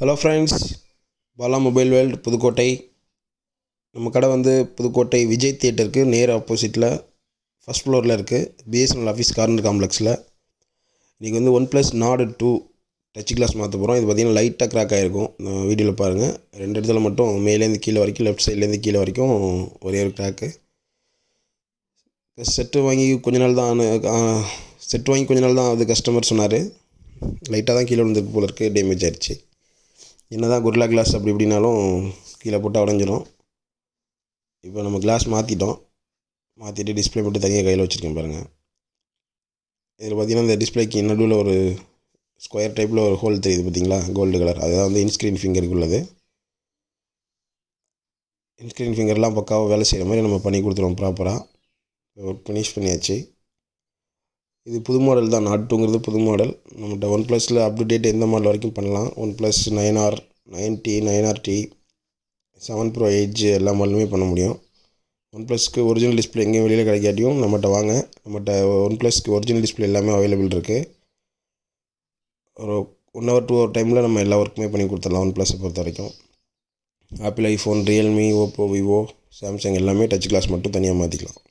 Hello friends, Bala mobile world Pudukkottai. நம்ம கடை வந்து புதுக்கோட்டை விஜய் தியேட்டருக்கு நேர் ஆப்போசிட்டில் ஃபஸ்ட் ஃப்ளோரில் இருக்குது. பிஎஸ்என்எல் ஆஃபீஸ் கார்னர் காம்ப்ளெக்ஸில். இன்றைக்கி வந்து OnePlus Nord 2 touch glass மாற்ற போகிறோம். இது பார்த்திங்கன்னா லைட்டாக கிராக் ஆகிருக்கும். வீடியோவில் பாருங்கள். 2 இடத்துல மட்டும் மேலேருந்து கீழே வரைக்கும், லெஃப்ட் சைட்லேருந்து கீழே வரைக்கும் ஒரே ஒரு கிராக்கு. செட்டு வாங்கி கொஞ்ச நாள் தான் அது கஸ்டமர் சொன்னார். லைட்டாக தான் கீழே விழுந்திருக்கு போல இருக்குது, டேமேஜ் ஆகிடுச்சு. என்ன தான் குர்லா கிளாஸ் அப்படி இப்படினாலும் கீழே போட்டால் உடஞ்சிரும். இப்போ நம்ம கிளாஸ் மாற்றிட்டு டிஸ்பிளே மட்டும் தனியாக கையில் வச்சுருக்கேன் பாருங்கள். இதில் பார்த்திங்கன்னா இந்த டிஸ்பிளேக்கு நடுவில் ஒரு ஸ்கொயர் டைப்பில் ஒரு ஹோல் தெரியுது பார்த்திங்களா, கோல்டு கலர். அதுதான் வந்து இன்ஸ்க்ரீன் ஃபிங்கருக்கு உள்ளது. இன்ஸ்க்ரீன் ஃபிங்கர்லாம் பக்காவாக வேலை செய்கிற மாதிரி நம்ம பண்ணி கொடுத்துருவோம் ப்ராப்பராக. ஃபினிஷ் பண்ணியாச்சு. இது புது மாடல் தான். நாட் 2ங்கிறது புது மாடல். நம்மகிட்ட ஒன் ப்ளஸில் அப் டு டேட் எந்த மாடல் வரைக்கும் பண்ணலாம். One plus 9R, 9T, 9RT, 7 Pro Edge எல்லா மாடலுமே பண்ண முடியும். ஒன் ப்ளஸ்க்கு ஒரிஜினல் டிஸ்பிளே எங்கேயும் வெளியில் கிடைக்காட்டியும் நம்மகிட்ட வாங்க. நம்மகிட்ட ஒன் ப்ளஸ்க்கு ஒரிஜினல் டிஸ்பிளே எல்லாமே அவைலபிள் இருக்குது. ஒரு 1 hour 2 hour டைமில் நம்ம எல்லா ஒர்க்குமே பண்ணி கொடுத்துடலாம். ஒன் ப்ளஸை பொறுத்த வரைக்கும் apple, iPhone, Realme, Oppo, Vivo, Samsung எல்லாமே டச் கிளாஸ் மட்டும் தனியாக மாற்றிக்கலாம்.